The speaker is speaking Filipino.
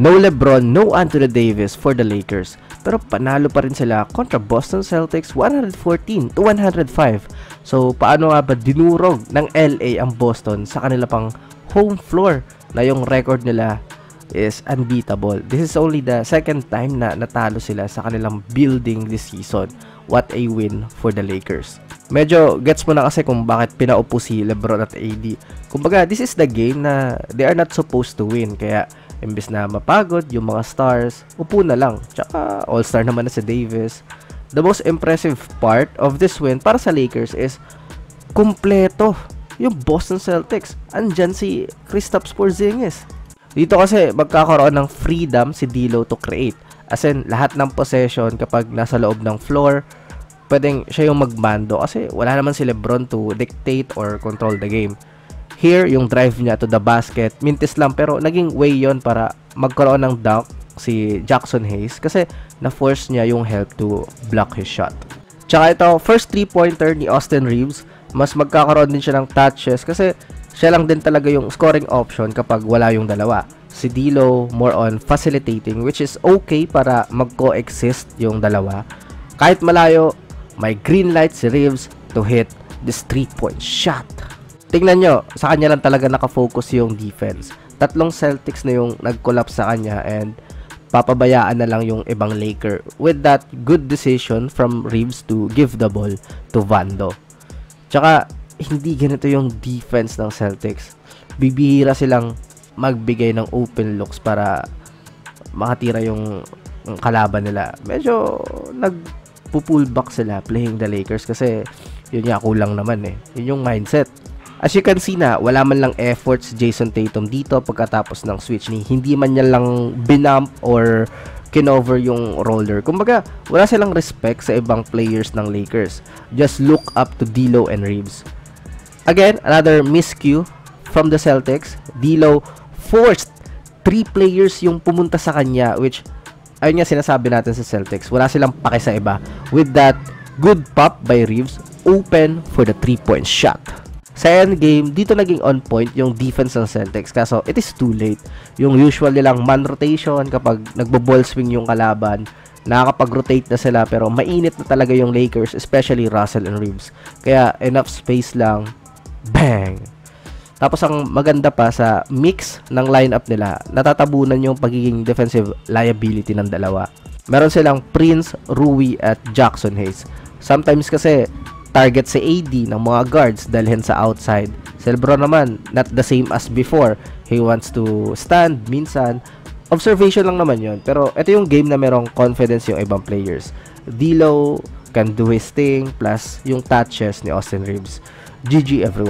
No LeBron, no Anthony Davis for the Lakers. Pero panalo pa rin sila kontra Boston Celtics 114-105. So paano nga ba dinurog ng LA ang Boston sa kanila pang home floor na yung record nila is unbeatable. This is only the second time na natalo sila sa kanilang building this season. What a win for the Lakers. Medyo gets mo na kasi kung bakit pinaupo si LeBron at AD. Kumbaga, this is the game na they are not supposed to win. Kaya, imbes na mapagod yung mga stars, upo na lang. Tsaka, all-star naman na si Davis. The most impressive part of this win para sa Lakers is kumpleto yung Boston Celtics. Andyan si Kristaps Porzingis. Dito kasi magkakaroon ng freedom si D'Lo to create. As in, lahat ng possession kapag nasa loob ng floor, pwedeng siya yung magmando kasi wala naman si LeBron to dictate or control the game. Here, yung drive niya to the basket, mintis lang pero naging way yon para magkaroon ng dunk si Jackson Hayes kasi na-force niya yung help to block his shot. Tsaka ito, first 3-pointer ni Austin Reeves, mas magkakaroon din siya ng touches kasi siya lang din talaga yung scoring option kapag wala yung dalawa. Si D'Lo more on facilitating, which is okay para mag-coexist yung dalawa. Kahit malayo, may green light si Reeves to hit this 3-point shot. Tingnan nyo, sa kanya lang talaga nakafocus yung defense. Tatlong Celtics na yung nag-collapse sa kanya and papabayaan na lang yung ibang Laker with that good decision from Reeves to give the ball to Vando. Tsaka, hindi ganito yung defense ng Celtics. Bibihira silang magbigay ng open looks para makatira yung kalaban nila. Medyo nagpo-pull back sila playing the Lakers kasi yun nga, kulang naman eh. Yun yung mindset. As you can see na, wala man lang efforts Jason Tatum dito pagkatapos ng switch ni. Hindi man niya lang binump or kinover yung roller. Kumbaga, wala silang respect sa ibang players ng Lakers. Just look up to D'Lo and Reeves. Again, another miscue from the Celtics. D'Lo forced 3 players yung pumunta sa kanya, which, ayun nga sinasabi natin sa Celtics, wala silang pake sa iba. With that good pop by Reeves, open for the 3-point shot. Sa endgame, dito naging on point yung defense ng Celtics, kaso it is too late. Yung usual nilang man rotation kapag nagbo-ball swing yung kalaban, nakakapag-rotate na sila pero mainit na talaga yung Lakers, especially Russell and Reeves. Kaya enough space lang, bang! Tapos ang maganda pa sa mix ng lineup nila, natatabunan yung pagiging defensive liability ng dalawa. Meron silang Prince, Rui at Jackson Hayes. Sometimes kasi target si AD ng mga guards dalhin sa outside. Si LeBron naman, not the same as before. He wants to stand minsan. Observation lang naman yon. Pero ito yung game na merong confidence yung ibang players. D'Lo can do his thing plus yung touches ni Austin Reeves. GG everyone.